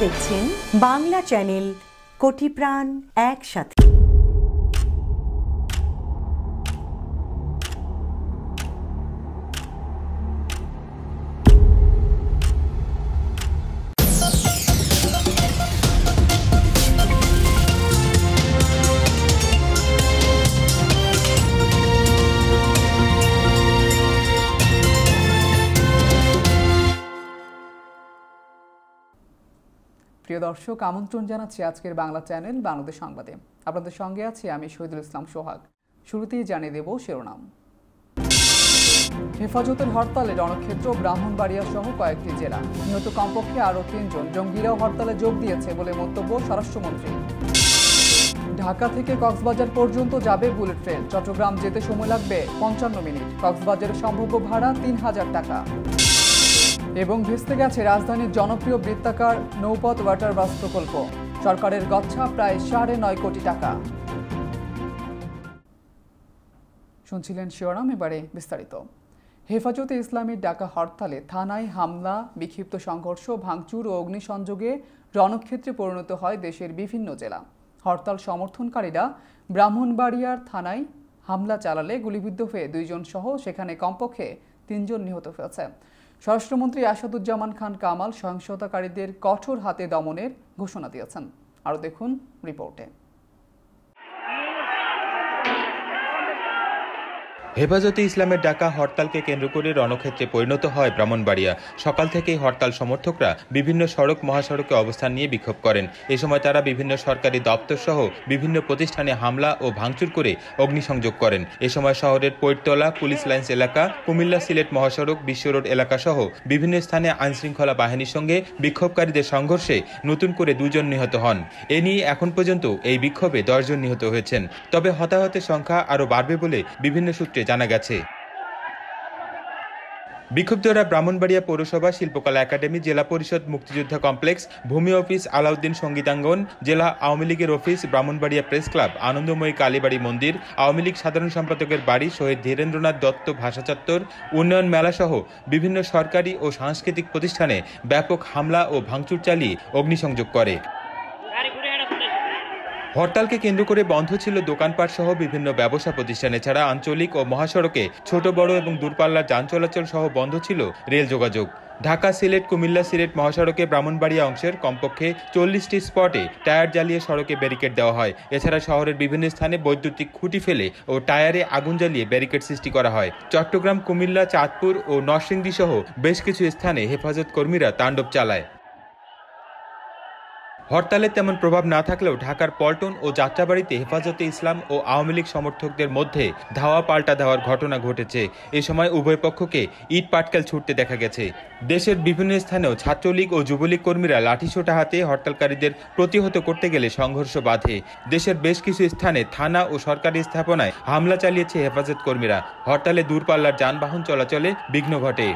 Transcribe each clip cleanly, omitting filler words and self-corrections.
দেখছেন বাংলা চ্যানেল কোটি প্রাণ একসাথে। প্রিয় দর্শক, আমন্ত্রণ জানাচ্ছি আজকের বাংলা চ্যানেল বাংলাদেশ সংবাদে। আপনাদের সঙ্গে আছি আমি শহীদুল ইসলাম সোহাগ। শুরুতেই জানিয়ে দেব শিরোনাম। হেফাজতের হরতালে রণক্ষেত্র, ব্রাহ্মণবাড়িয়া সহ কয়েকটি জেলা। নিহত কমপক্ষে আরও ৩ জন। জঙ্গিরাও হরতালে যোগ দিয়েছে বলে মন্তব্য স্বরাষ্ট্রমন্ত্রী। ঢাকা থেকে কক্সবাজার পর্যন্ত যাবে বুলেট ট্রেন। চট্টগ্রাম যেতে সময় লাগবে ৫৫ মিনিট। কক্সবাজারের সম্ভাব্য ভাড়া ৩,০০০ টাকা। এবং ভেস্তে গেছে রাজধানীর জনপ্রিয় বৃত্তাকার নৌপথ ওয়াটার বাস প্রকল্প। সরকারের গচ্ছা প্রায় ৯.৫ কোটি টাকা। শুনছিলেন শিরোনাম, এবারে বিস্তারিত। হেফাজতে ইসলামীর ডাকা হরতালে থানায় হামলা, বিক্ষিপ্ত সংঘর্ষ, ভাঙচুর ও অগ্নিসংযোগে রণক্ষেত্রে পরিণত হয় দেশের বিভিন্ন জেলা। হরতাল সমর্থনকারীরা ব্রাহ্মণবাড়িয়ার থানায় হামলা চালালে গুলিবিদ্ধ হয়ে ২ জন সহ সেখানে কমপক্ষে ৩ জন নিহত হয়েছে। স্বরাষ্ট্রমন্ত্রী আসাদুজ্জামান খান কামাল সহিংসতাকারীদের কঠোর হাতে দমনের ঘোষণা দিয়েছেন। আরও দেখুন রিপোর্টে। হেফাজতে ইসলামের ডাকা হরতালকে কেন্দ্র করে রণক্ষেত্রে পরিণত হয় ব্রাহ্মণবাড়িয়া। সকাল থেকেই হরতাল সমর্থকরা বিভিন্ন সড়ক মহাসড়কে অবস্থান নিয়ে বিক্ষোভ করেন। এ সময় তারা বিভিন্ন সরকারি দপ্তর সহ বিভিন্ন প্রতিষ্ঠানে হামলা ও ভাঙচুর করে অগ্নিসংযোগ করেন। এ সময় শহরের পৈরতলা, পুলিশ লাইন্স এলাকা, কুমিল্লা সিলেট মহাসড়ক, বিশ্ব রোড এলাকা সহ বিভিন্ন স্থানে আইনশৃঙ্খলা বাহিনীর সঙ্গে বিক্ষোভকারীদের সংঘর্ষে নতুন করে ২ জন নিহত হন। এ নিয়ে এখন পর্যন্ত এই বিক্ষোভে ১০ জন নিহত হয়েছেন। তবে হতাহতের সংখ্যা আরও বাড়বে বলে বিভিন্ন সূত্রে জানা গেছে। বিক্ষুব্ধরা ব্রাহ্মণবাড়িয়া পৌরসভা, শিল্পকলা একাডেমি, জেলা পরিষদ, মুক্তিযোদ্ধা কমপ্লেক্স, ভূমি অফিস, আলাউদ্দিন সঙ্গীতাঙ্গন, জেলা আওয়ামী লীগের অফিস, ব্রাহ্মণবাড়িয়া প্রেস ক্লাব, আনন্দময়ী কালীবাড়ি মন্দির, আওয়ামী লীগ সাধারণ সম্পাদকের বাড়ি, শহীদ ধীরেন্দ্রনাথ দত্ত ভাষা চত্বর, উন্নয়ন মেলা সহ বিভিন্ন সরকারি ও সাংস্কৃতিক প্রতিষ্ঠানে ব্যাপক হামলা ও ভাঙচুর চালিয়ে অগ্নিসংযোগ করে। হরতালকে কেন্দ্র করে বন্ধ ছিল দোকানপাট সহ বিভিন্ন ব্যবসা প্রতিষ্ঠান। এছাড়া আঞ্চলিক ও মহাসড়কে ছোট বড় এবং দূরপাল্লার যান চলাচল সহ বন্ধ ছিল রেল যোগাযোগ। ঢাকা সিলেট, কুমিল্লা সিলেট মহাসড়কে ব্রাহ্মণবাড়িয়া অংশের কমপক্ষে ৪০টি স্পটে টায়ার জ্বালিয়ে সড়কে ব্যারিকেড দেওয়া হয়। এছাড়া শহরের বিভিন্ন স্থানে বৈদ্যুতিক খুঁটি ফেলে ও টায়ারে আগুন জ্বালিয়ে ব্যারিকেড সৃষ্টি করা হয়। চট্টগ্রাম, কুমিল্লা, চাঁদপুর ও নরসিংদী সহ বেশ কিছু স্থানে হেফাজত কর্মীরা তাণ্ডব চালায়। হরতালের তেমন প্রভাব না থাকলেও ঢাকার পল্টন ও যাত্রাবাড়িতে হেফাজতে ইসলাম ও আওয়ামী লীগ সমর্থকদের মধ্যে ধাওয়া পাল্টা দেওয়ার ঘটনা ঘটেছে। এ সময় উভয় পক্ষকে ইট পাটকেল ছুটতে দেখা গেছে। দেশের বিভিন্ন স্থানেও ছাত্রলীগ ও যুবলীগ কর্মীরা লাঠিসোঁটা হাতে হরতালকারীদের প্রতিহত করতে গেলে সংঘর্ষ বাধে। দেশের বেশ কিছু স্থানে থানা ও সরকারি স্থাপনায় হামলা চালিয়েছে হেফাজত কর্মীরা। হরতালে দূরপাল্লার যানবাহন চলাচলে বিঘ্ন ঘটে।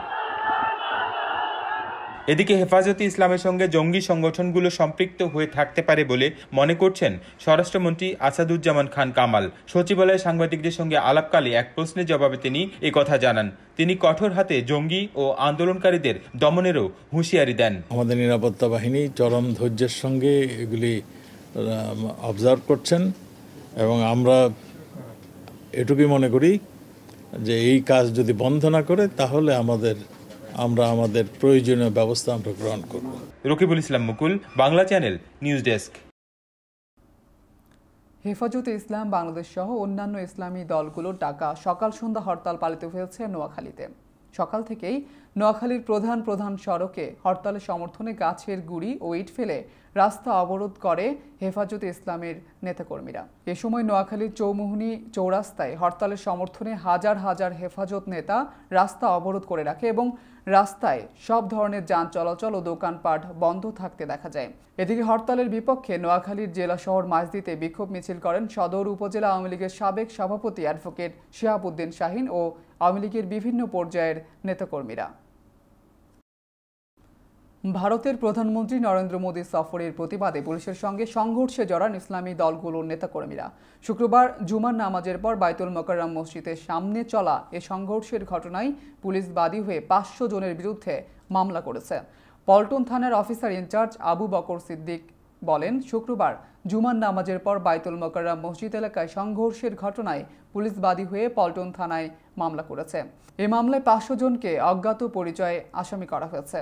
এদিকে হেফাজতে ইসলামের সঙ্গে জঙ্গি সংগঠনগুলো সম্পৃক্ত হয়ে থাকতে পারে বলে মনে করছেন স্বরাষ্ট্রমন্ত্রী আসাদুজ্জামান খান কামাল। সচিবালয়ে সাংবাদিকদের সঙ্গে আলাপকালে এক প্রশ্নের জবাবে তিনি কথা জানান। তিনি কঠোর হাতে জঙ্গি ও আন্দোলনকারীদের দমনেরও হুঁশিয়ারি দেন। আমাদের নিরাপত্তা বাহিনী চরম ধৈর্যের সঙ্গে এগুলি অবজার্ভ করছেন এবং আমরা এটুকুই মনে করি যে এই কাজ যদি বন্ধ না করে তাহলে আমরা আমাদের প্রয়োজনীয় ব্যবস্থা আমরা গ্রহণ করব। Rakibul Islam Mukul, Bangla channel, news desk. হেফাজতে ইসলাম বাংলাদেশ সহ অন্যান্য ইসলামী দলগুলোর ডাকা সকাল সন্ধ্যা হরতাল পালিত হয়েছে নোয়াখালীতে। সকাল থেকেই নোয়াখালীর প্রধান প্রধান সড়কে হরতালের সমর্থনে গাছের গুঁড়ি ও ইট ফেলে রাস্তা অবরোধ করে হেফাজতে ইসলামের নেতাকর্মীরা। এ সময় নোয়াখালীর চৌমুহনী চৌরাস্তায় হরতালের সমর্থনে হাজার হাজার হেফাজত নেতা রাস্তা অবরোধ করে রাখে এবং রাস্তায় সব ধরনের যান চলাচল ও দোকানপাট বন্ধ থাকতে দেখা যায়। এদিকে হরতালের বিপক্ষে নোয়াখালীর জেলা শহর মাঝদিতে বিক্ষোভ মিছিল করেন সদর উপজেলা আওয়ামী লীগের সাবেক সভাপতি অ্যাডভোকেট শিহাব উদ্দিন শাহীন ও আওয়ামী লীগের বিভিন্ন পর্যায়ের নেতাকর্মীরা। ভারতের প্রধানমন্ত্রী নরেন্দ্র মোদী সফরের প্রতিবাদে পুলিশের সঙ্গে সংঘর্ষে জড়ান ইসলামী দলগুলোর নেতাকর্মীরা। শুক্রবার জুমার নামাজের পর বাইতুল মোকাররম মসজিদের সামনে চলা এ সংঘর্ষের ঘটনায় পুলিশ বাদী হয়ে ৫০০ জনের বিরুদ্ধে মামলা করেছে। পল্টন থানার অফিসার ইনচার্জ আবু বকর সিদ্দিক বলেন, শুক্রবার জুমার নামাজের পর বাইতুল মোকাররম মসজিদ এলাকায় সংঘর্ষের ঘটনায় পুলিশ বাদী হয়ে পল্টন থানায় মামলা করেছে। এই মামলায় 500 জনকে অজ্ঞাত পরিচয়ে আসামি করা হয়েছে।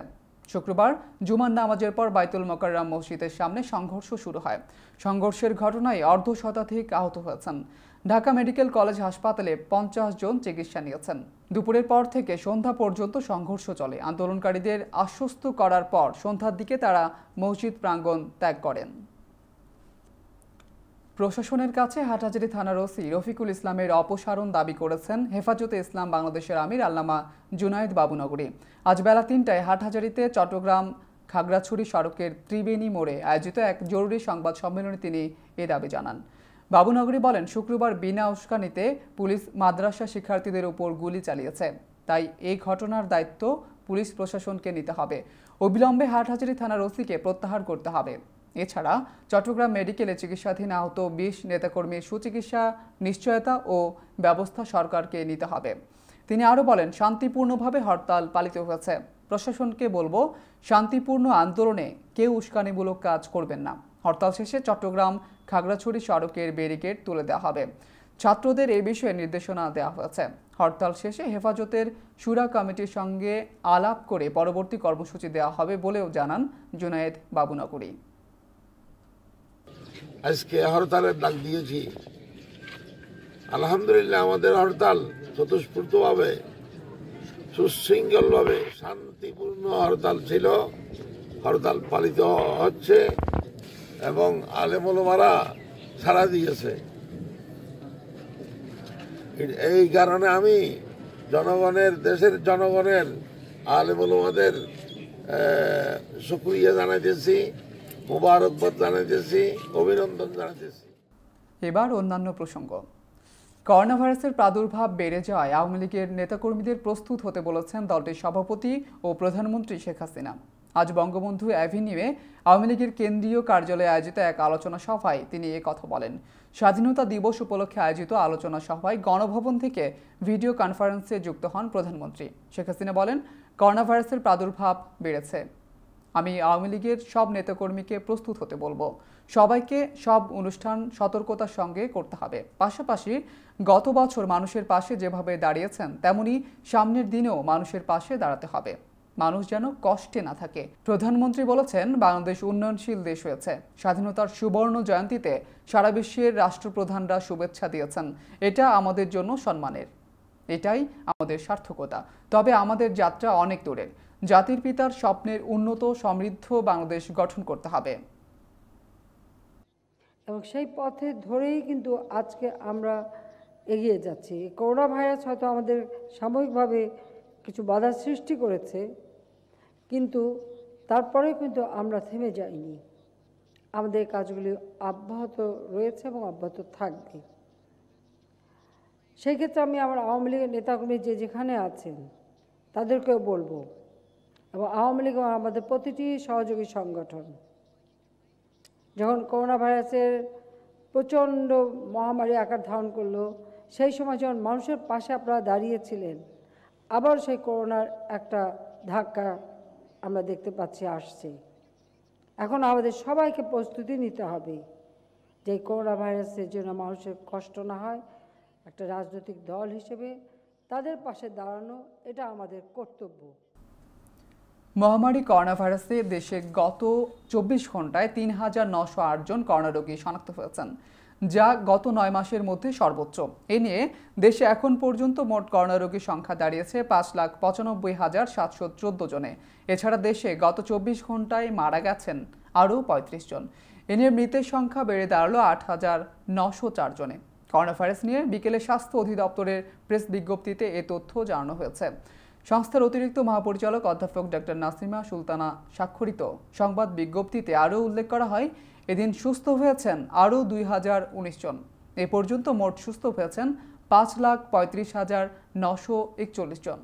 শুক্রবার জুমার নামাজের পর বাইতুল মোকাররম মসজিদের সামনে সংঘর্ষ শুরু হয়। সংঘর্ষের ঘটনায় অর্ধশতাধিক আহত হয়েছেন। ঢাকা মেডিকেল কলেজ হাসপাতালে 50 জন চিকিৎসা নিয়েছেন। দুপুরের পর থেকে সন্ধ্যা পর্যন্ত সংঘর্ষ চলে। আন্দোলনকারীদের আশ্বস্ত করার পর সন্ধ্যার দিকে তারা মসজিদ প্রাঙ্গণ ত্যাগ করেন। প্রশাসনের কাছে হাটহাজারী থানার ওসি রফিকুল ইসলামের অপসারণ দাবি করেছেন হেফাজতে ইসলাম বাংলাদেশের আমির আল্লামা জুনায়েদ বাবুনগরী। আজ বেলা 3টায় হাটহাজারীতে চট্টগ্রাম খাগড়াছড়ি সড়কের ত্রিবেণী মোড়ে আয়োজিত এক জরুরি সংবাদ সম্মেলনে তিনি এ দাবি জানান। বাবুনগরী বলেন, শুক্রবার বিনা উস্কানিতে পুলিশ মাদ্রাসা শিক্ষার্থীদের উপর গুলি চালিয়েছে। তাই এই ঘটনার দায়িত্ব পুলিশ প্রশাসনকে নিতে হবে। অবিলম্বে হাটহাজারী থানার ওসিকে প্রত্যাহার করতে হবে। এছাড়া চট্টগ্রাম মেডিকেলে চিকিৎসাধীন আহত 20 নেতাকর্মীর সুচিকিৎসা নিশ্চয়তা ও ব্যবস্থা সরকারকে নিতে হবে। তিনি আরও বলেন, শান্তিপূর্ণভাবে হরতাল পালিত হয়েছে। প্রশাসনকে বলবো, শান্তিপূর্ণ আন্দোলনে কেউ উস্কানিমূলক কাজ করবেন না। হরতাল শেষে চট্টগ্রাম খাগড়াছড়ি সড়কের ব্যারিকেড তুলে দেওয়া হবে। ছাত্রদের এই বিষয়ে নির্দেশনা দেওয়া হয়েছে। হরতাল শেষে হেফাজতের শুরা কমিটির সঙ্গে আলাপ করে পরবর্তী কর্মসূচি দেওয়া হবে বলেও জানান জুনায়েদ বাবুনগরী। আজকে হরতালের ডাক দিয়েছি। আলহামদুলিল্লাহ আমাদের হরতাল স্বতঃস্ফূর্তভাবে সুশৃঙ্খলভাবে শান্তিপূর্ণ হরতাল ছিল। হরতাল পালিত হচ্ছে এবং আলেম ওলামারা সাড়া দিয়েছে। এই কারণে আমি দেশের জনগণের আলেম ওলামাদের শুকরিয়া জানাইতেছি, মোবারকবাদ জানাইতেছি, অভিনন্দন জানাইতেছি। এবার অন্যান্য প্রসঙ্গ। করোনা ভাইরাসের প্রাদুর্ভাব বেড়ে যাওয়ায় আওয়ামী লীগের নেতাকর্মীদের প্রস্তুত হতে বলেছেন দলটির সভাপতি ও প্রধানমন্ত্রী শেখ হাসিনা। আজ বঙ্গবন্ধু অ্যাভিনিউয়ে আওয়ামী লীগের কেন্দ্রীয় কার্যালয়ে আয়োজিত এক আলোচনা সভায় তিনি এ কথা বলেন। স্বাধীনতা দিবস উপলক্ষে আয়োজিত আলোচনা সভায় গণভবন থেকে ভিডিও কনফারেন্সে যুক্ত হন প্রধানমন্ত্রী। শেখ হাসিনা বলেন, করোনা ভাইরাসের প্রাদুর্ভাব বেড়েছে। আমি আওয়ামী লীগের সব নেতাকর্মীকে প্রস্তুত হতে বলবো। সবাইকে সব অনুষ্ঠান সতর্কতার সঙ্গে করতে হবে। পাশাপাশি গত বছর মানুষের পাশে যেভাবে দাঁড়িয়েছেন তেমনি সামনের দিনেও মানুষের পাশে দাঁড়াতে হবে, মানুষ যেন কষ্টে না থাকে। প্রধানমন্ত্রী বলেছেন, বাংলাদেশ উন্নয়নশীল দেশ হয়েছে। স্বাধীনতার সুবর্ণ জয়ন্তীতে সারা বিশ্বের রাষ্ট্রপ্রধানরা শুভেচ্ছা দিয়েছেন। এটা আমাদের জন্য সম্মানের, এটাই আমাদের সার্থকতা। তবে আমাদের যাত্রা অনেক দূরের। জাতির পিতার স্বপ্নের উন্নত সমৃদ্ধ বাংলাদেশ গঠন করতে হবে এবং সেই পথে ধরেই কিন্তু আজকে আমরা এগিয়ে যাচ্ছি। করোনা ভাইরাস হয়তো আমাদের সাময়িকভাবে কিছু বাধা সৃষ্টি করেছে, কিন্তু তারপরেও কিন্তু আমরা থেমে যাইনি। আমাদের কাজগুলি অব্যাহত রয়েছে এবং অব্যাহত থাকবে। সেই ক্ষেত্রে আমি আমার আওয়ামী লীগের নেতাকর্মী যেখানে আছেন তাদেরকেও বলবো, এবং আওয়ামী লীগ আমাদের প্রতিটি সহযোগী সংগঠন যখন করোনা ভাইরাসের প্রচণ্ড মহামারী আকার ধারণ করলো, সেই সময় যখন মানুষের পাশে আপনারা দাঁড়িয়েছিলেন, আবার সেই করোনার একটা ধাক্কা আমরা দেখতে পাচ্ছি আসছে। এখন আমাদের সবাইকে প্রস্তুতি নিতে হবে যে করোনা ভাইরাসের জন্য মানুষের কষ্ট না হয়। একটা রাজনৈতিক দল হিসেবে তাদের পাশে দাঁড়ানো এটা আমাদের কর্তব্য। মহামারী করোনা ভাইরাসে দেশে গত 24 ঘন্টায় ৩,৯০৮ জন করোনা রোগী শনাক্ত হয়েছেন, যা গত 9 মাসের মধ্যে সর্বোচ্চ। এ নিয়ে দেশে এখন পর্যন্ত মোট করোনা রোগীর সংখ্যা দাঁড়িয়েছে 5,95,714 জনে। এছাড়া দেশে গত 24 ঘন্টায় মারা গেছেন আরও 35 জন। এ নিয়ে মৃতের সংখ্যা বেড়ে দাঁড়ালো 8,904 জনে। করোনা ভাইরাস নিয়ে বিকেলে স্বাস্থ্য অধিদপ্তরের প্রেস বিজ্ঞপ্তিতে এ তথ্য জানানো হয়েছে। সংস্থার অতিরিক্ত মহাপরিচালক অধ্যাপক ডক্টর নাসিমা সুলতানা স্বাক্ষরিত সংবাদ বিজ্ঞপ্তিতে আরও উল্লেখ করা হয়, এদিন সুস্থ হয়েছেন আরও 2,019 জন। এ পর্যন্ত মোট সুস্থ হয়েছেন 5,35,941 জন।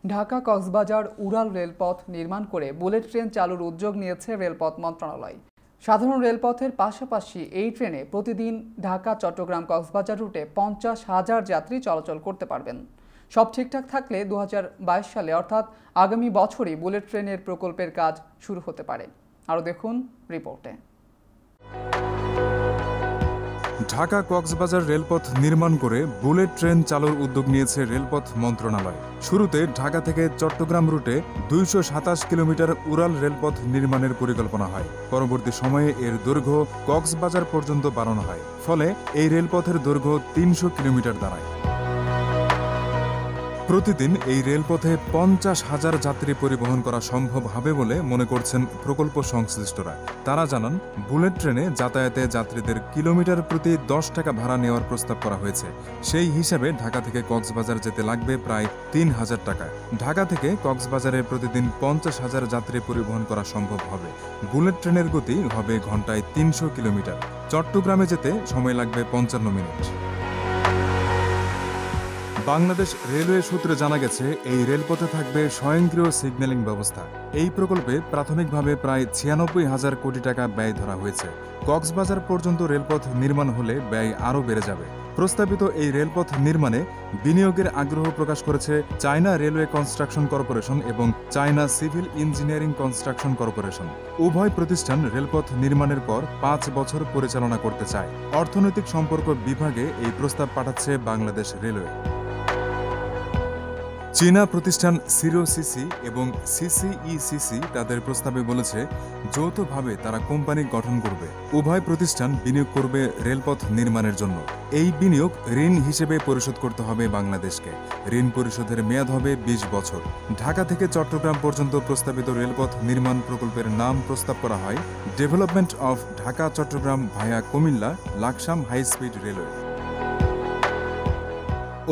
ঢাকা কক্সবাজার উড়াল রেলপথ নির্মাণ করে বুলেট ট্রেন চালুর উদ্যোগ নিয়েছে রেলপথ মন্ত্রণালয়। সাধারণ রেলপথের পাশাপাশি এই ট্রেনে প্রতিদিন ঢাকা চট্টগ্রাম কক্সবাজার রুটে 50,000 যাত্রী চলাচল করতে পারবেন। সব ঠিকঠাক থাকলে 2022 সালে অর্থাৎ আগামী বছরই বুলেট ট্রেনের প্রকল্পের কাজ শুরু হতে পারে। আরও দেখুন রিপোর্টে। ঢাকা কক্সবাজার রেলপথ নির্মাণ করে বুলেট ট্রেন চালুর উদ্যোগ নিয়েছে রেলপথ মন্ত্রণালয়। শুরুতে ঢাকা থেকে চট্টগ্রাম রুটে 227 কিলোমিটার উড়াল রেলপথ নির্মাণের পরিকল্পনা হয়। পরবর্তী সময়ে এর দৈর্ঘ্য কক্সবাজার পর্যন্ত বাড়ানো হয়, ফলে এই রেলপথের দৈর্ঘ্য 300 কিলোমিটার দাঁড়ায়। প্রতিদিন এই রেলপথে 50,000 যাত্রী পরিবহন করা সম্ভব হবে বলে মনে করছেন প্রকল্প সংশ্লিষ্টরা। তারা জানান, বুলেট ট্রেনে যাতায়াতে যাত্রীদের কিলোমিটার প্রতি 10 টাকা ভাড়া নেওয়ার প্রস্তাব করা হয়েছে। সেই হিসাবে ঢাকা থেকে কক্সবাজার যেতে লাগবে প্রায় 3,000 টাকা। ঢাকা থেকে কক্সবাজারে প্রতিদিন 50,000 যাত্রী পরিবহন করা সম্ভব হবে। বুলেট ট্রেনের গতি হবে ঘন্টায় 300 কিলোমিটার। চট্টগ্রামে যেতে সময় লাগবে 55 মিনিট। বাংলাদেশ রেলওয়ে সূত্রে জানা গেছে, এই রেলপথে থাকবে স্বয়ংক্রিয় সিগন্যালিং ব্যবস্থা। এই প্রকল্পে প্রাথমিকভাবে প্রায় 96,000 কোটি টাকা ব্যয় ধরা হয়েছে। কক্সবাজার পর্যন্ত রেলপথ নির্মাণ হলে ব্যয় আরও বেড়ে যাবে। প্রস্তাবিত এই রেলপথ নির্মাণে বিনিয়োগের আগ্রহ প্রকাশ করেছে চায়না রেলওয়ে কনস্ট্রাকশন কর্পোরেশন এবং China civil engineering construction corporation. উভয় প্রতিষ্ঠান রেলপথ নির্মাণের পর 5 বছর পরিচালনা করতে চায়। অর্থনৈতিক সম্পর্ক বিভাগে এই প্রস্তাব পাঠাচ্ছে বাংলাদেশ রেলওয়ে। চীনা প্রতিষ্ঠান সিরোসিসি এবং সিসিইসিসি তাদের প্রস্তাবে বলেছে, যৌথভাবে তারা কোম্পানি গঠন করবে। উভয় প্রতিষ্ঠান বিনিয়োগ করবে রেলপথ নির্মাণের জন্য। এই বিনিয়োগ ঋণ হিসেবে পরিশোধ করতে হবে বাংলাদেশকে। ঋণ পরিশোধের মেয়াদ হবে 20 বছর। ঢাকা থেকে চট্টগ্রাম পর্যন্ত প্রস্তাবিত রেলপথ নির্মাণ প্রকল্পের নাম প্রস্তাব করা হয় development of Dhaka Chittagong via Comilla Laksam high speed railway.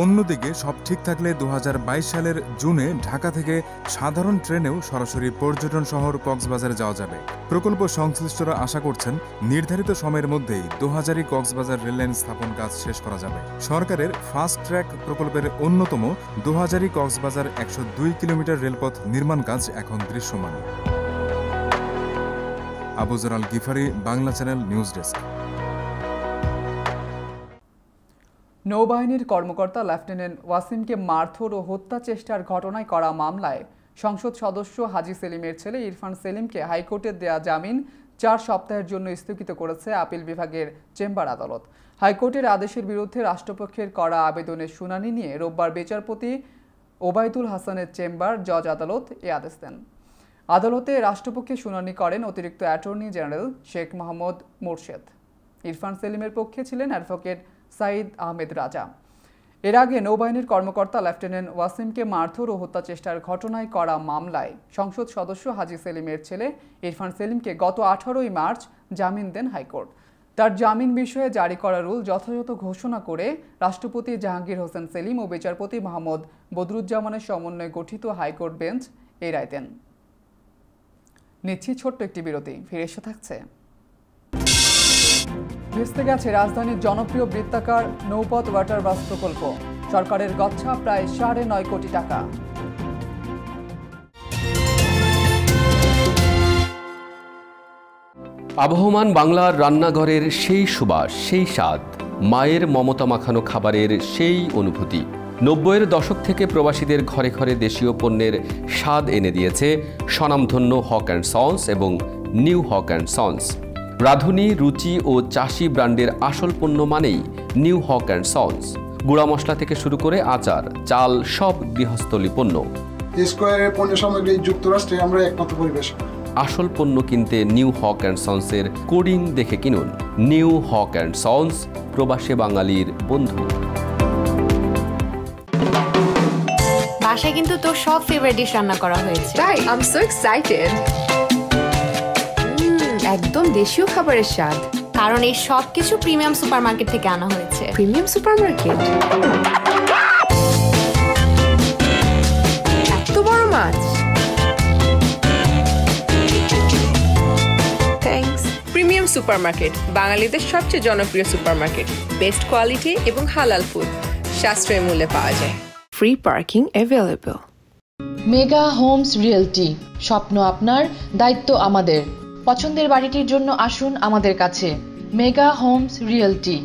অন্যদিকে সব ঠিক থাকলে 2022 সালের জুনে ঢাকা থেকে সাধারণ ট্রেনেও সরাসরি পর্যটন শহর কক্সবাজারে যাওয়া যাবে। প্রকল্প সংশ্লিষ্টরা আশা করছেন, নির্ধারিত সময়ের মধ্যেই 2000 কক্সবাজার রেললাইন স্থাপন কাজ শেষ করা যাবে। সরকারের ফাস্ট ট্র্যাক প্রকল্পের অন্যতম 2000 কক্সবাজার 102 কিলোমিটার রেলপথ নির্মাণ কাজ এখন দৃশ্যমান। Abuzar Al Gifari, Bangla channel, news desk. নৌবাহিনীর কর্মকর্তা লেফটেন্যান্ট ওয়াসিমকে মারধর ও হত্যা চেষ্টার ঘটনায় করা মামলায় সংসদ সদস্য হাজী সেলিমের ছেলে ইরফান সেলিমকে হাইকোর্টের দেয়া জামিন 4 সপ্তাহের জন্য স্থগিত করেছে আপিল বিভাগের চেম্বার আদালত। হাইকোর্টের আদেশের বিরুদ্ধে রাষ্ট্রপক্ষের করা আবেদনের শুনানি নিয়ে রোববার বিচারপতি ওবায়দুল হাসানের চেম্বার জজ আদালত এ আদেশ দেন। আদালতে রাষ্ট্রপক্ষে শুনানি করেন অতিরিক্ত অ্যাটর্নি জেনারেল শেখ মোহাম্মদ মোরশেদ। ইরফান সেলিমের পক্ষে ছিলেন অ্যাডভোকেট সাইদ আহমেদ রাজা। এর আগে নৌবাহিনীর কর্মকর্তা লেফটেন্যান্ট ওয়াসিমকে মারধর ও হত্যা চেষ্টার ঘটনায় করা মামলায় সংসদ সদস্য হাজী সেলিমের ছেলে ইরফান সেলিমকে গত 18 মার্চ জামিন দেন হাইকোর্ট। তার জামিন বিষয়ে জারি করা রুল যথাযথ ঘোষণা করে রাষ্ট্রপতি জাহাঙ্গীর হোসেন সেলিম ও বিচারপতি মোহাম্মদ বদরুজ্জামানের সমন্বয়ে গঠিত হাইকোর্ট বেঞ্চ এই রায় দেন। নিচ্ছি ছোট্ট একটি বিরতি, ফিরে এসে থাকছে। ভেস্তে গেছে রাজধানীর জনপ্রিয় বৃত্তাকার নৌপথ ওয়াটার বাস প্রকল্প। সরকারের গচ্ছা প্রায় 9.5 কোটি টাকা। আবহমান বাংলার রান্নাঘরের সেই সুবাস, সেই স্বাদ, মায়ের মমতা মাখানো খাবারের সেই অনুভূতি 90-এর দশক থেকে প্রবাসীদের ঘরে ঘরে দেশীয় পণ্যের স্বাদ এনে দিয়েছে স্বনামধন্য হক অ্যান্ড সন্স এবং নিউ হক অ্যান্ড সন্স। রাঁধুনি, রুচি ও চাষি ব্র্যান্ডের আসল পণ্য মানেই নিউ হক অ্যান্ড সন্স। গুঁড়া মশলা থেকে শুরু করে আচার, চাল, সব গৃহস্থলী পণ্য। স্কয়ারের পণ্য সামগ্রী যুক্তরাষ্ট্রে আমরা একমাত্র পরিবেশক। আসল পণ্য কিনতে নিউ হক অ্যান্ড সন্সের কোডিং দেখে কিনুন। নিউ হক অ্যান্ড সন্স, প্রবাসী বাঙালির বন্ধু। বাসায় কিন্তু তোর সব ফেভারিট ডিশ রান্না করা হয়েছে। তাই আই এম সো এক্সাইটেড। একদম দেশীয় খাবারের স্বাদ, কারণ এই সব কিছু প্রিমিয়াম সুপারমার্কেট থেকে আনা হয়েছে। প্রিমিয়াম সুপারমার্কেট, এত বড় মাছ। থ্যাঙ্কস। প্রিমিয়াম সুপারমার্কেট, বাঙালিদের সবচেয়ে জনপ্রিয় সুপারমার্কেট। বেস্ট কোয়ালিটি এবং হালাল ফুড সাশ্রয়ী মূল্যে পাওয়া যায়। Free parking available. Mega homes realty, স্বপ্ন আপনার, দায়িত্ব আমাদের। পছন্দের বাড়িটির জন্য আসুন আমাদের কাছে। Mega homes realty,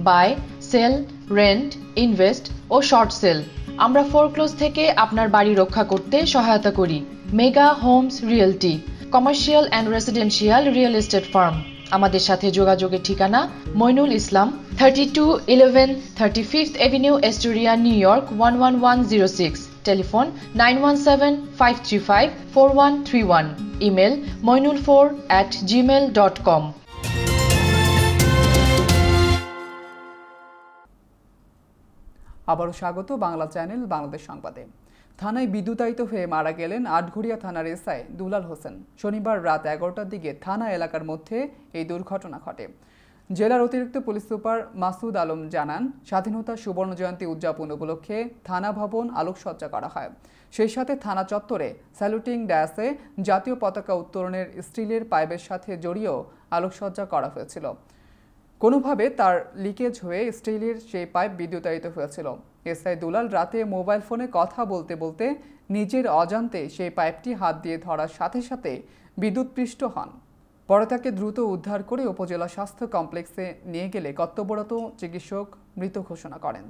buy, sell, rent, invest ও শর্ট সেল। আমরা ফোরক্লোজ থেকে আপনার বাড়ি রক্ষা করতে সহায়তা করি। Mega homes realty, commercial and residential real estate firm. আমাদের সাথে যোগাযোগের ঠিকানা Moinul Islam, 3211 35th Avenue, Astoria, New York 11106। Telephone 9175354131। Email moinul4@gmail.com। আবারও স্বাগত বাংলা চ্যানেল বাংলাদেশ সংবাদে। থানায় বিদ্যুতায়িত হয়ে মারা গেলেন আটঘরিয়া থানার এসআই দুলাল হোসেন। শনিবার রাত 11টার দিকে থানা এলাকার মধ্যে এই দুর্ঘটনা ঘটে। জেলার অতিরিক্ত পুলিশ সুপার মাসুদ আলম জানান, স্বাধীনতা সুবর্ণ জয়ন্তী উদযাপন উপলক্ষে থানা ভবন আলোকসজ্জা করা হয়। সেই সাথে থানা চত্বরে স্যালুটিং ডায়াসে জাতীয় পতাকা উত্তোলনের স্টিলের পাইপের সাথে জড়িয়েও আলোকসজ্জা করা হয়েছিল। কোনোভাবে তার লিকেজ হয়ে স্টিলের সেই পাইপ বিদ্যুতায়িত হয়েছিল। এসআই দুলাল রাতে মোবাইল ফোনে কথা বলতে বলতে নিজের অজান্তে সেই পাইপটি হাত দিয়ে ধরার সাথে সাথে বিদ্যুৎপৃষ্ট হন। পরে তাকে দ্রুত উদ্ধার করে উপজেলা স্বাস্থ্য কমপ্লেক্সে নিয়ে গেলে কর্তব্যরত চিকিৎসক মৃত ঘোষণা করেন।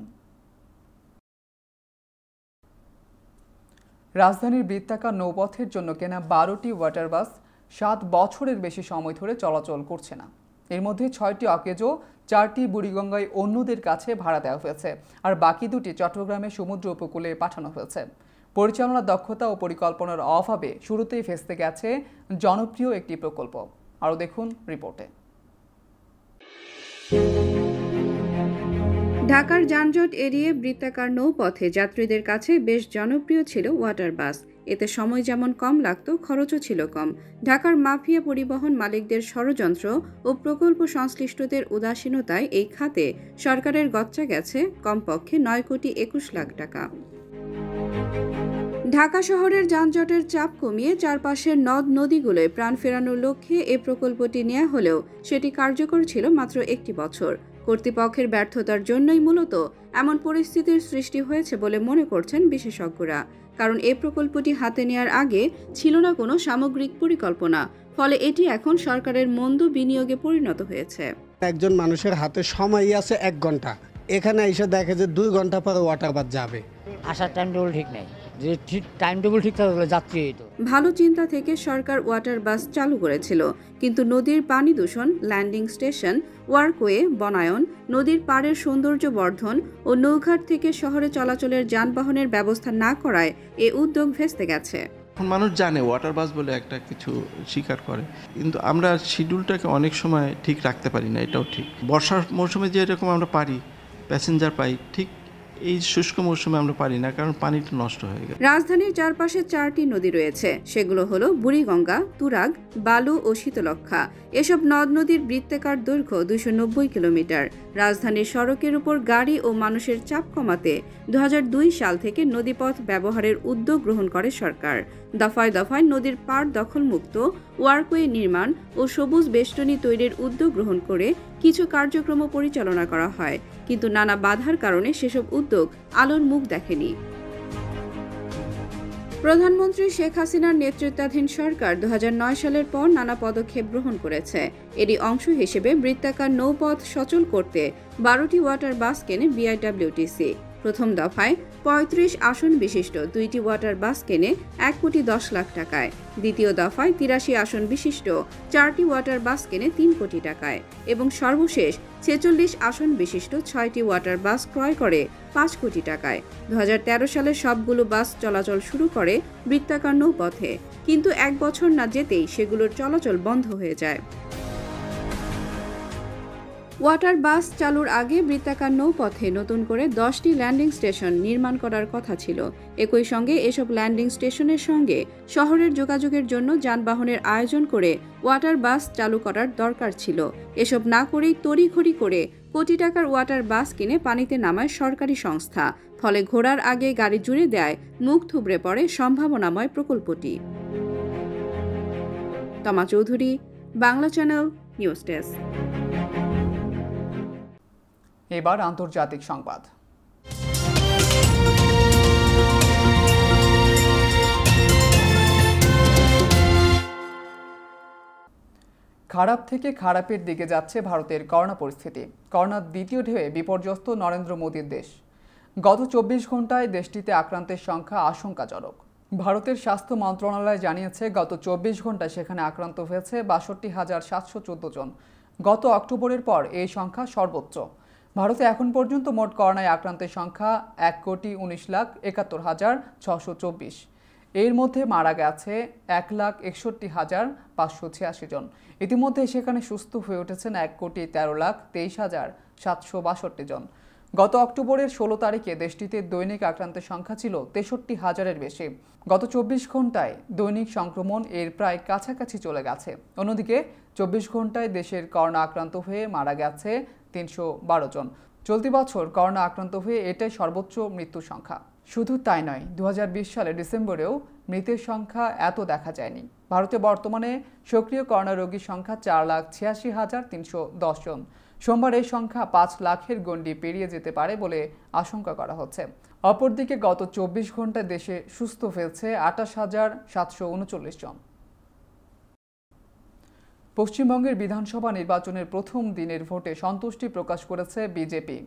রাজধানীর বৃত্তাকার নৌপথের জন্য কেনা 12টি ওয়াটার বাস 7 বছরের বেশি সময় ধরে চলাচল করছে না। এর মধ্যে 6টি অকেজো, 4টি বুড়িগঙ্গায় অন্যদের কাছে ভাড়া দেওয়া হয়েছে, আর বাকি 2টি চট্টগ্রামের সমুদ্র উপকূলে পাঠানো হয়েছে। পরিচালনার দক্ষতা ও পরিকল্পনার অভাবে শুরুতেই ফেঁসতে গেছে জনপ্রিয় একটি প্রকল্প। আরও দেখুন রিপোর্টে। ঢাকার যানজট এড়িয়ে বৃত্তাকার নৌপথে যাত্রীদের কাছে বেশ জনপ্রিয় ছিল ওয়াটার বাস। এতে সময় যেমন কম লাগত, খরচও ছিল কম। ঢাকার মাফিয়া পরিবহন মালিকদের ষড়যন্ত্র ও প্রকল্প সংশ্লিষ্টদের উদাসীনতায় এই খাতে সরকারের গচ্চা গেছে কমপক্ষে 9,21,00,000 টাকা। ঢাকা শহরের যানজটের চাপ কমিয়ে চারপাশের নদ নদীগুলোয় প্রাণ ফেরানোর লক্ষ্যে এ প্রকল্পটি নেওয়া হলেও সেটি কার্যকর ছিল মাত্র 1 বছর। কর্তৃপক্ষের ব্যর্থতার জন্যই মূলত এমন পরিস্থিতির সৃষ্টি হয়েছে বলে মনে করছেন বিশেষজ্ঞরা। কারণ এই প্রকল্পটি হাতে নেওয়ার আগে ছিল না কোনো সামগ্রিক পরিকল্পনা, ফলে এটি এখন সরকারের মন্দ বিনিয়োগে পরিণত হয়েছে। একজন মানুষের হাতে সময় আছে 1 ঘন্টা, এখানে এসে দেখে যে 2 ঘন্টা পরে ওয়াটার বাস যাবে। আসার টাইম টেবিল ঠিক নেই, যে টাইম টেবিল ঠিক থাকলে যাত্রী হইতো। ভালো চিন্তা থেকে সরকার ওয়াটার বাস চালু করেছিল, কিন্তু নদীর পানি দূষণ, ল্যান্ডিং স্টেশন, ওয়ার্কওয়ে বনায়ন, নদীর পাড়ের সৌন্দর্য বর্ধন ও নৌঘাট থেকে শহরে চলাচলের যানবাহনের ব্যবস্থা না করায় এ উদ্যোগ ভেস্তে গেছে। মানুষ জানে ওয়াটার বাস বলে একটা কিছু স্বীকার করে, কিন্তু আমরা শিডিউলটাকে অনেক সময় ঠিক রাখতে পারি না। এটাও ঠিক, বর্ষার মৌসুমে যেরকম আমরা পারি প্যাসেঞ্জার পাই, ঠিক এই শুষ্ক মৌসুমে আমরা পারি না, কারণ পানিটা নষ্ট হয়ে গেছে। রাজধানীর চারপাশে 4টি নদী রয়েছে, সেগুলো হলো বুড়িগঙ্গা, তুরাগ, বালু ও শীতলক্ষা। এসব নদ নদীর বৃত্তাকার দৈর্ঘ্য 290 কিলোমিটার। রাজধানীর সড়কের উপর গাড়ি ও মানুষের চাপ কমাতে 2002 সাল থেকে নদীপথ ব্যবহারের উদ্যোগ গ্রহণ করে সরকার। দফায় দফায় নদীর পাড় দখলমুক্ত, ওয়ার্কওয়ে নির্মাণ ও সবুজ বেষ্টনী তৈরির উদ্যোগ গ্রহণ করে কিছু কার্যক্রম পরিচালনা করা হয়, কিন্তু নানা বাধার কারণে সেসব উদ্যোগ আলোর মুখ দেখেনি। প্রধানমন্ত্রী শেখ হাসিনার নেতৃত্বাধীন সরকার 2009 সালের পর নানা পদক্ষেপ গ্রহণ করেছে। এরই অংশ হিসেবে বৃত্তাকার নৌপথ সচল করতে 12টি ওয়াটার বাস কেনে বিআইডব্লিউটিসি। প্রথম দফায় 35 আসন বিশিষ্ট 2টি ওয়াটার বাস কেনে 1,10,00,000 টাকায়। দ্বিতীয় দফায় 83 আসন বিশিষ্ট 4টি ওয়াটার বাস কেনে 3 কোটি টাকায় এবং সর্বশেষ 46 আসন বিশিষ্ট 6টি ওয়াটার বাস ক্রয় করে 5 কোটি টাকায়। 2013 সালে সবগুলো বাস চলাচল শুরু করে বৃত্তাকার নৌপথে, কিন্তু 1 বছর না যেতেই সেগুলোর চলাচল বন্ধ হয়ে যায়। ওয়াটার বাস চালুর আগে বৃত্তাকার নৌপথে নতুন করে 10টি ল্যান্ডিং স্টেশন নির্মাণ করার কথা ছিল। একই সঙ্গে এসব ল্যান্ডিং স্টেশনের সঙ্গে শহরের যোগাযোগের জন্য যানবাহনের আয়োজন করে ওয়াটার বাস চালু করার দরকার ছিল। এসব না করেই তড়িঘড়ি করে কোটি টাকার ওয়াটার বাস কিনে পানিতে নামায় সরকারি সংস্থা। ফলে ঘোড়ার আগে গাড়ি জুড়ে দেয় মুখ থুবড়ে পড়ে সম্ভাবনাময় প্রকল্পটি। তমা Chowdhury, Bangla channel, news desk. এবার আন্তর্জাতিক সংবাদ। খারাপ থেকে খারাপের দিকে যাচ্ছে ভারতের করোনা পরিস্থিতি। করোনার দ্বিতীয় ঢেউয়ে বিপর্যস্ত নরেন্দ্র মোদীর দেশ। গত 24 ঘন্টায় দেশটিতে আক্রান্তের সংখ্যা আশঙ্কাজনক। ভারতের স্বাস্থ্য মন্ত্রণালয় জানিয়েছে গত 24 ঘন্টায় সেখানে আক্রান্ত হয়েছে ৬২,৭১৪ জন। গত অক্টোবরের পর এই সংখ্যা সর্বোচ্চ। ভারতে এখন পর্যন্ত মোট করোনায় আক্রান্তের সংখ্যা ১,৭১,৭২,৬২৪। এর মধ্যে মারা গেছে ১,৬১,৫৮৬ জন। ইতিমধ্যে সেখানে সুস্থ হয়ে উঠেছেন ১,১৩,২৩,৭৬২ জন। গত অক্টোবরের ১৬ তারিখে দেশটিতে দৈনিক আক্রান্তের সংখ্যা ছিল ৬৩,০০০-এর বেশি। গত ২৪ ঘন্টায় দৈনিক সংক্রমণ এর প্রায় কাছাকাছি চলে গেছে। অন্যদিকে ২৪ ঘন্টায় দেশের করোনা আক্রান্ত হয়ে মারা গেছে ৩১২ জন। চলতি বছর করোনা আক্রান্ত হয়ে এটাই সর্বোচ্চ মৃত্যুর সংখ্যা। শুধু তাই নয়, ২০২০ সালের ডিসেম্বরেও মৃতের সংখ্যা এত দেখা যায়নি। ভারতে বর্তমানে সক্রিয় করোনা রোগীর সংখ্যা ৪,৮৬,৩১০ জন। সোমবার এই সংখ্যা ৫ লাখের গণ্ডি পেরিয়ে যেতে পারে বলে আশঙ্কা করা হচ্ছে। অপরদিকে গত ২৪ ঘন্টায় দেশে সুস্থ হয়েছে ২৮,৭৩৯ জন। পশ্চিমবঙ্গের বিধানসভা নির্বাচনের প্রথম দিনের ভোটে সন্তুষ্টি প্রকাশ করেছে বিজেপি।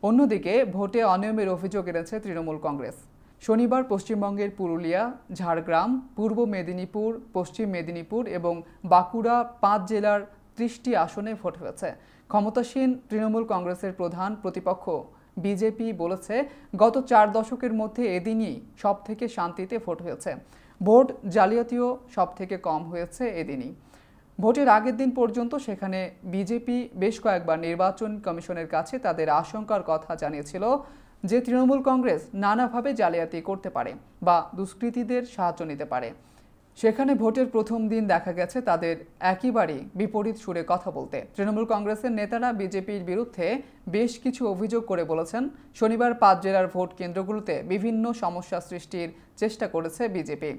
অন্যদিকে ভোটে অনিয়মের অভিযোগ এনেছে তৃণমূল কংগ্রেস। শনিবার পশ্চিমবঙ্গের পুরুলিয়া, ঝাড়গ্রাম, পূর্ব মেদিনীপুর, পশ্চিম মেদিনীপুর এবং বাঁকুড়া ৫ জেলার ৩০টি আসনে ভোট হয়েছে। ক্ষমতাসীন তৃণমূল কংগ্রেসের প্রধান প্রতিপক্ষ বিজেপি বলেছে, গত ৪ দশকের মধ্যে এদিনই সবথেকে শান্তিতে ভোট হয়েছে। ভোট জালিয়াতিও সবথেকে কম হয়েছে এদিনই। ভোটের আগের দিন পর্যন্ত সেখানে বিজেপি বেশ কয়েকবার নির্বাচন কমিশনের কাছে তাদের আশঙ্কার কথা জানিয়েছিল যে তৃণমূল কংগ্রেস নানাভাবে জালিয়াতি করতে পারে বা দুষ্কৃতীদের সাহায্য নিতে পারে। সেখানে ভোটের প্রথম দিন দেখা গেছে তাদের একেবারেই বিপরীত সুরে কথা বলতে। তৃণমূল কংগ্রেসের নেতারা বিজেপির বিরুদ্ধে বেশ কিছু অভিযোগ করে বলেছেন, শনিবার ৫ জেলার ভোট কেন্দ্রগুলোতে বিভিন্ন সমস্যা সৃষ্টির চেষ্টা করেছে বিজেপি।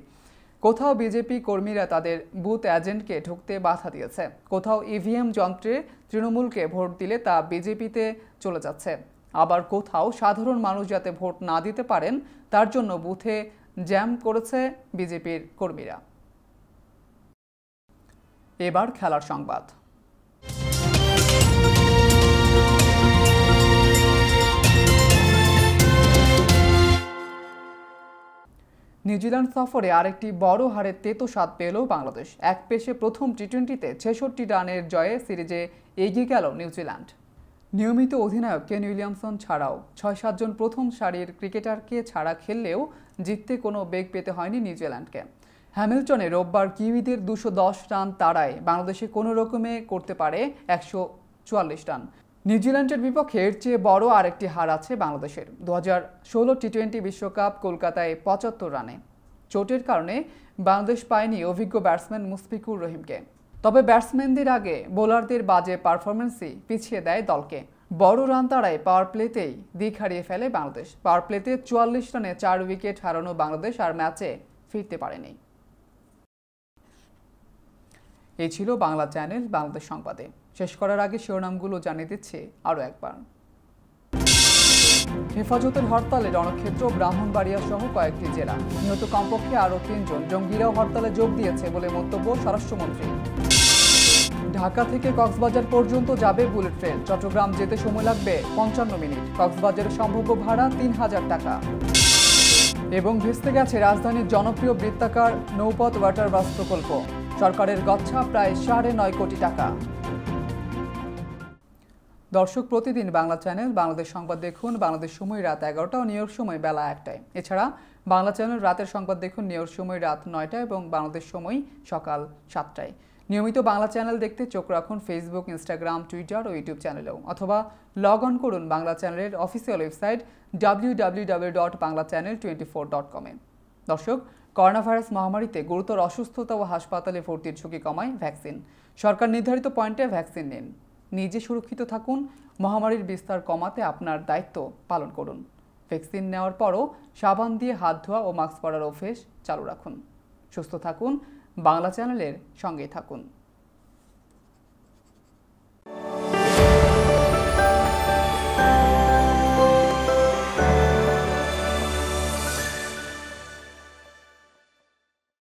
কোথাও বিজেপি কর্মীরা তাদের বুথ এজেন্টকে ঢুকতে বাধা দিয়েছে, কোথাও ইভিএম যন্ত্রে তৃণমূলকে ভোট দিলে তা বিজেপিতে চলে যাচ্ছে, আবার কোথাও সাধারণ মানুষ যাতে ভোট না দিতে পারেন তার জন্য বুথে জ্যাম করেছে বিজেপির কর্মীরা। এবার খেলার সংবাদ। নিউজিল্যান্ড সফরে আরেকটি বড় হারের তেতো স্বাদ পেল বাংলাদেশ। এক পেশে প্রথম টি-20তে ৬৬ রানের জয়ে সিরিজে এগিয়ে গেল নিউজিল্যান্ড। নিয়মিত অধিনায়ক কেন উইলিয়ামসন ছাড়াও ৬-৭ জন প্রথম সারির ক্রিকেটারকে ছাড়া খেললেও জিততে কোনো বেগ পেতে হয়নি নিউজিল্যান্ডকে। হ্যামিল্টনে রোববার কিউইদের ২১০ রান তাড়ায় বাংলাদেশে কোনো রকমে করতে পারে ১৪৪ রান। নিউজিল্যান্ডের বিপক্ষে এর চেয়ে বড় আরেকটি হার আছে বাংলাদেশের। ২০১৬ টি-20 বিশ্বকাপ কলকাতায় ৭৫ রানে। চোটের কারণে বাংলাদেশ পায়নি অভিজ্ঞ ব্যাটসম্যান মুশফিকুর রহিমকে। তবে ব্যাটসম্যানদের আগে বোলারদের বাজে পারফরমেন্সই পিছিয়ে দেয় দলকে। বড় রান তাড়ায় পাওয়ার প্লেতেই দিক হারিয়ে ফেলে বাংলাদেশ। পাওয়ার প্লেতে ৪৪ রানে ৪ উইকেট হারানো বাংলাদেশ আর ম্যাচে ফিরতে পারেনি। এই ছিল বাংলা চ্যানেল বাংলাদেশ সংবাদে। শেষ করার আগে শিরোনামগুলো জানিয়ে দিচ্ছি আরও একবার। হেফাজতের হরতালে রণক্ষেত্র, ব্রাহ্মণবাড়িয়া সহ কয়েকটি জেলা। নিহত কমপক্ষে আরও ৩ জন। জঙ্গিরাও হরতালে যোগ দিয়েছে বলে মন্তব্য স্বরাষ্ট্রমন্ত্রী। ঢাকা থেকে কক্সবাজার পর্যন্ত যাবে বুলেট ট্রেন। চট্টগ্রাম যেতে সময় লাগবে ৫৫ মিনিট। কক্সবাজারের সম্ভাব্য ভাড়া ৩,০০০ টাকা। এবং ভেস্তে গেছে রাজধানীর জনপ্রিয় বৃত্তাকার নৌপথ ওয়াটার বাস প্রকল্প। সরকারের গচ্ছা প্রায় ৯.৫ কোটি টাকা। দর্শক, প্রতিদিন বাংলা চ্যানেল বাংলাদেশ সংবাদ দেখুন বাংলাদেশ সময় রাত ১১টা ও নিউ ইয়র্ক সময় বেলা ১টায়। এছাড়া বাংলা চ্যানেল রাতের সংবাদ দেখুন নিউ ইয়র্ক সময় রাত ৯টায় এবং বাংলাদেশ সময় সকাল 7টায়। নিয়মিত বাংলা চ্যানেল দেখতে চোখ রাখুন ফেসবুক, ইনস্টাগ্রাম, টুইটার ও ইউটিউব চ্যানেলেও, অথবা লগ অন করুন বাংলা চ্যানেলের অফিসিয়াল ওয়েবসাইট www.banglaChannel24.com এ। দর্শক, করোনা ভাইরাস মহামারীতে গুরুতর অসুস্থতা ও হাসপাতালে ভর্তির ঝুঁকি কমায় ভ্যাকসিন। সরকার নির্ধারিত পয়েন্টে ভ্যাকসিন নিন। নিজে সুরক্ষিত থাকুন। মহামারীর বিস্তার কমাতে আপনার দায়িত্ব পালন করুন। ভ্যাকসিন নেওয়ার পরও সাবান দিয়ে হাত ধোয়া ও মাস্ক পরার অভ্যেস চালু রাখুন। সুস্থ থাকুন। বাংলা চ্যানেলের সঙ্গেই থাকুন।